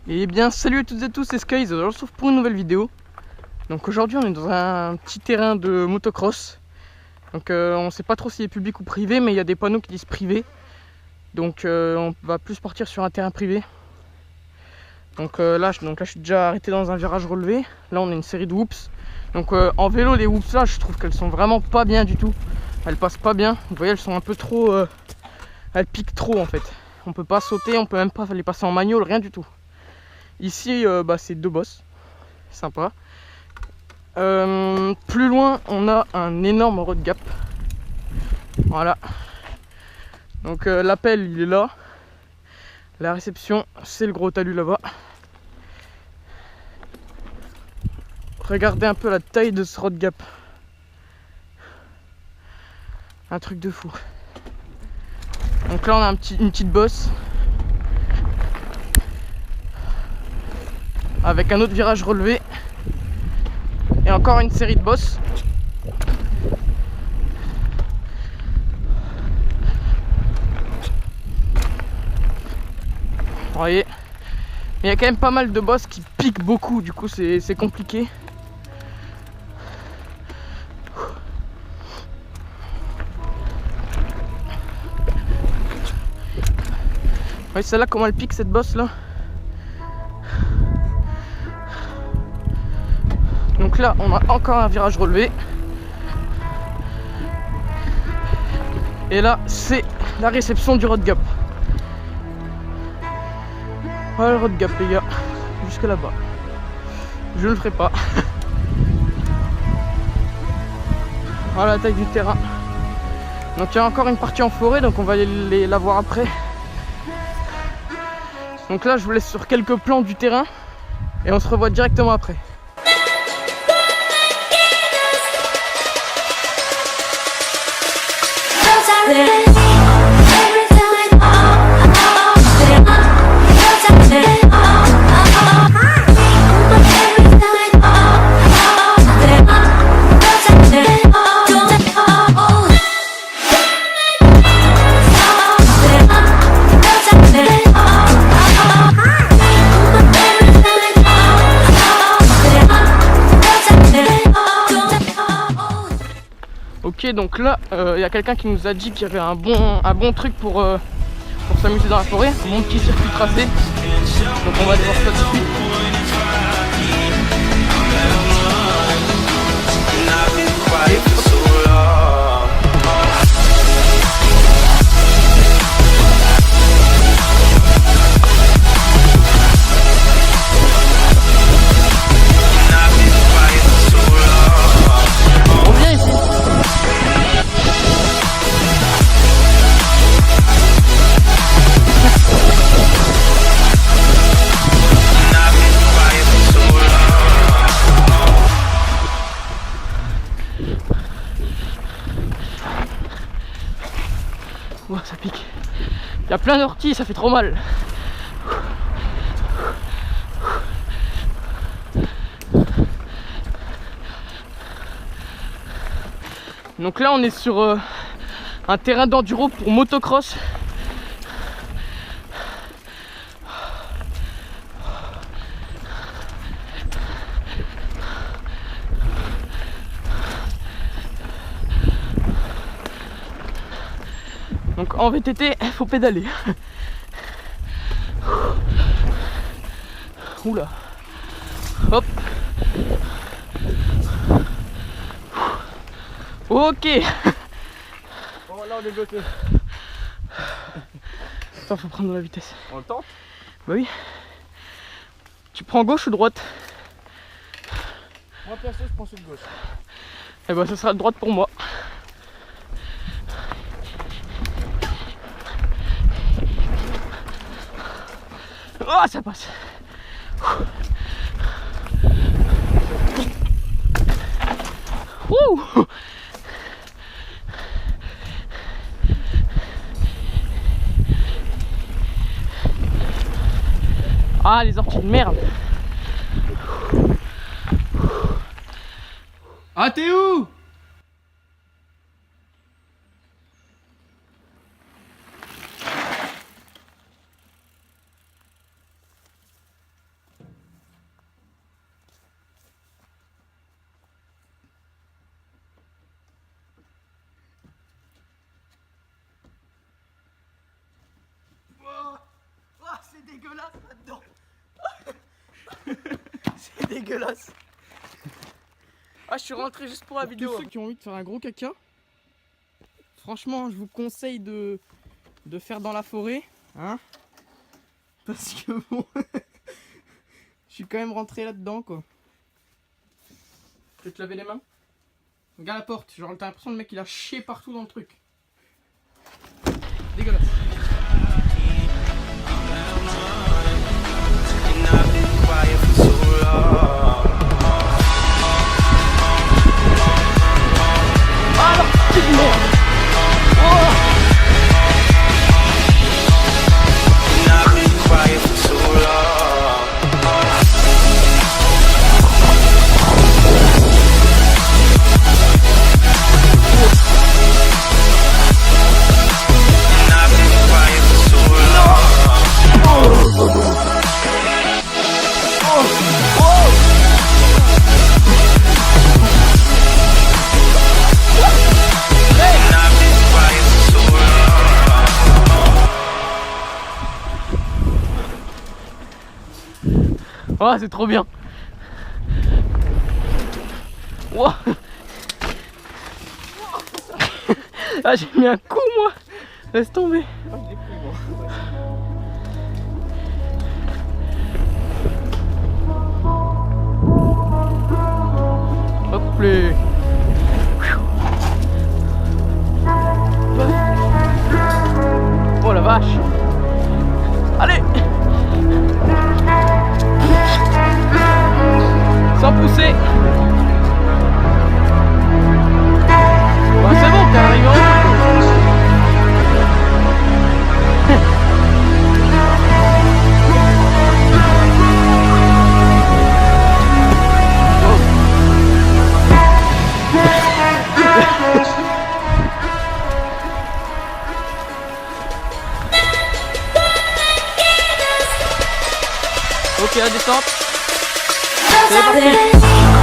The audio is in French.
Et bien salut à toutes et à tous, c'est Skies, on se retrouve pour une nouvelle vidéo. Donc aujourd'hui on est dans un petit terrain de motocross. Donc on sait pas trop s'il est public ou privé, mais il y a des panneaux qui disent privé. Donc on va plus partir sur un terrain privé. Donc là je suis déjà arrêté dans un virage relevé. Là on a une série de whoops. Donc en vélo les whoops là je trouve qu'elles sont vraiment pas bien du tout. Elles passent pas bien, vous voyez elles sont un peu trop... elles piquent trop en fait. On peut pas sauter, on peut même pas les passer en manual, rien du tout. Ici, c'est deux bosses, sympa. Plus loin, on a un énorme road gap. Voilà. Donc l'appel, il est là. La réception, c'est le gros talus là-bas. Regardez un peu la taille de ce road gap. Un truc de fou. Donc là, on a une petite bosse. Avec un autre virage relevé. Et encore une série de bosses. Vous voyez, mais il y a quand même pas mal de bosses qui piquent beaucoup, du coup c'est compliqué. Vous voyez celle-là comment elle pique cette bosse là. Donc là on a encore un virage relevé. Et là c'est la réception du road gap. Voilà le road gap les gars, jusque là-bas. Je le ferai pas. Voilà la taille du terrain. Donc il y a encore une partie en forêt, donc on va la voir après. Donc là je vous laisse sur quelques plans du terrain et on se revoit directement après. Ok, donc là il y a quelqu'un qui nous a dit qu'il y avait un bon truc pour s'amuser dans la forêt, un bon petit circuit tracé. Donc on va aller voir ça tout de suite. Ouah, ça pique. Il y a plein d'orties, ça fait trop mal. Donc là on est sur un terrain d'enduro pour motocross. Donc en VTT, il faut pédaler. Oula. Hop. Ok. Bon là on est bloqué. Attends, faut prendre de la vitesse. On le tente? Bah oui. Tu prends gauche ou droite? Moi perso je prends sur gauche. Et bah ça sera droite pour moi. Oh ça passe. Ouh. Ah les orties de merde. Ah t'es où? dégueulasse là-dedans. C'est dégueulasse. Ah, je suis rentré juste pour la vidéo. Tous ceux qui ont envie de faire un gros caca, franchement, je vous conseille de faire dans la forêt, hein, parce que bon, je suis quand même rentré là-dedans, quoi. Tu veux te laver les mains? Regarde la porte, genre t'as l'impression le mec il a chié partout dans le truc. Dégueulasse. Oh, c'est trop bien. Wow. Ah, j'ai mis un coup, moi. Laisse tomber. Ah, je l'ai pris, moi. Hop les. Oh la vache. Allez. Sans pousser. Bah, c'est bon, t'es arrivé en haut. Ok, la descente. C'est parti.